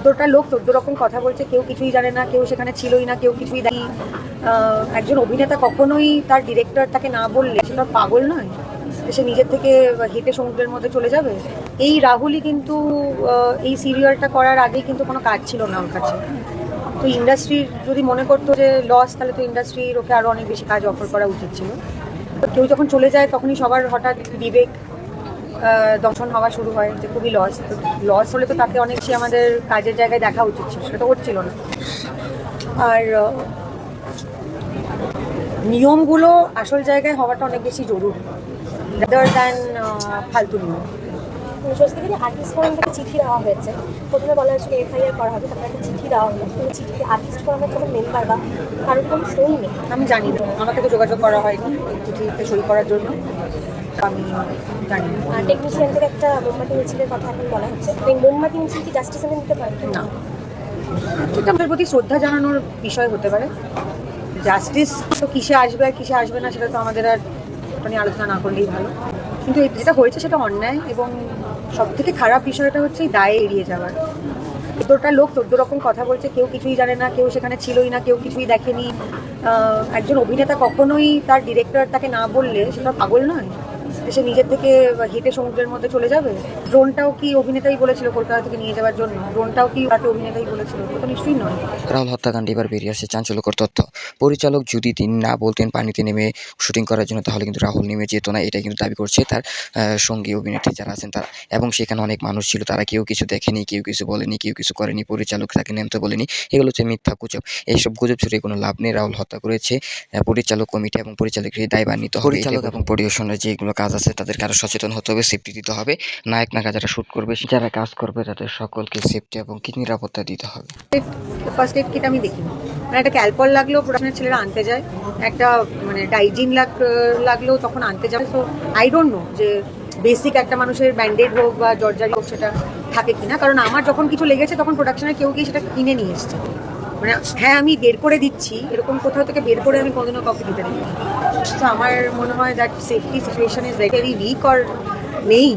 চোদ্দটা লোক 14 রকম কথা বলছে, কেউ কিছুই জানে না, কেউ সেখানে ছিলই না, কেউ কিছুই দেখি। একজন অভিনেতা কখনোই তার ডিরেক্টর তাকে না বললে সেটা পাগল নয়, সে নিজের থেকে হেঁটে সমুদ্রের মধ্যে চলে যাবে। এই রাহুলই কিন্তু এই সিরিয়ালটা করার আগেই কিন্তু কোনো কাজ ছিল না ওর কাছে। তো ইন্ডাস্ট্রির যদি মনে করতো যে লস, তাহলে তো ইন্ডাস্ট্রির ওকে আরও অনেক বেশি কাজ অফার করা উচিত ছিল। তো কেউ যখন চলে যায় তখনই সবার হঠাৎ বিবেক দংশন হওয়া শুরু হয় যে খুবই লস হলে তো তাকে অনেক বেশি আমাদের কাজের জায়গায় দেখা উচিত ছিল, সেটা তো হচ্ছিল না। আর নিয়মগুলো আসল জায়গায় হওয়াটা অনেক বেশি জরুরি রাদার দ্যান ফালতু নিয়ম। স্বস্তিকারী আর্টিস্ট ফোরাম থেকে চিঠি দেওয়া হয়েছে। প্রথমে বলা হয়েছিল এফআইআর করা হবে, তারপরে একটা চিঠি দেওয়া হলো। কিন্তু চিঠিতে আর্টিস্ট ফোরামের কোনো মেম্বার বা কারোর কোনো সই নেই। আমি জানি না, আমাকে তো যোগাযোগ করা হয়নি চিঠিতে সই করার জন্য, আমি জানি না। আর টেকনিশিয়ান থেকে একটা মোমবাতি মিছিলের কথা এখন বলা হচ্ছে। এই মোমবাতি মিছিল কি জাস্টিস এনে দিতে পারে না, এটা আমাদের প্রতি শ্রদ্ধা জানানোর বিষয় হতে পারে। জাস্টিস তো কিসে আসবে আর কিসে আসবে না সেটা তো আমাদের আর ওটা নিয়ে আলোচনা না করলেই ভালো। কিন্তু যেটা হয়েছে সেটা অন্যায়, এবং সব থেকে খারাপ বিষয়টা হচ্ছে এই দায়ে এড়িয়ে যাওয়ার। 14টা লোক 14 রকম কথা বলছে, কেউ কিছুই জানে না, কেউ সেখানে ছিলই না, কেউ কিছুই দেখেনি। একজন অভিনেতা কখনোই তার ডিরেক্টর তাকে না বললে সেটা পাগল নয়, সে নিজের থেকে হেঁটে সমুদ্রের মধ্যে চলে যাবে। ড্রোনটাও কি অভিনেতাই বলেছিল কলকাতা থেকে নিয়ে যাওয়ার জন্য? ড্রোনটাও কি তাকে অভিনেতাই বলেছিল? তো নিশ্চয়ই নয়। রাহুল হত্যাকাণ্ডে এবার বেরিয়ে আসছে চাঞ্চল্যকর তথ্য। পরিচালক যদি তিনি না বলতেন পানিতে নেমে শুটিং করার জন্য, তাহলে কিন্তু রাহুল নেমে যেত না, এটাই কিন্তু দাবি করছে তার সঙ্গী অভিনেত্রী যারা আছেন তারা। এবং সেখানে অনেক মানুষ ছিল, তারা কেউ কিছু দেখেনি, কেউ কিছু বলেনি, কেউ কিছু করেনি, পরিচালক তাকে নামতে বলেনি। এগুলো হচ্ছে মিথ্যা গুজব। এইসব গুজব ছড়িয়ে কোনো লাভ নেই। রাহুল হত্যা করেছে পরিচালক কমিটি, এবং পরিচালকের দায়ভার নিতে হবে। পরিচালক এবং পরিবেশনের যেগুলো কাজ আছে তাদেরকে আরও সচেতন হতে হবে, সেফটি দিতে হবে। নায়ক নায়িকা যারা শ্যুট করবে, যারা কাজ করবে, তাদের সকলকে সেফটি এবং কি নিরাপত্তা দিতে হবে। ফার্স্ট এড কিট আমি দেখিনি, মানে একটা ক্যালপল লাগলেও প্রোডাকশনের ছেলেরা আনতে যায়, একটা মানে ডাইজিন লাগলেও তখন আনতে যায়। সো আই ডোন্ট নো যে বেসিক একটা মানুষের ব্যান্ডেড হোক বা জর্জারি হোক সেটা থাকে কিনা, কারণ আমার যখন কিছু লেগেছে তখন প্রোডাকশনের কেউ গিয়ে সেটা কিনে নিয়ে এসছে। মানে হ্যাঁ আমি বের করে দিচ্ছি, এরকম কোথাও থেকে বের করে আমি কোনোদিনও কাউকে দিতে দিই। তো আমার মনে হয় that safety situation is very weak or নেই।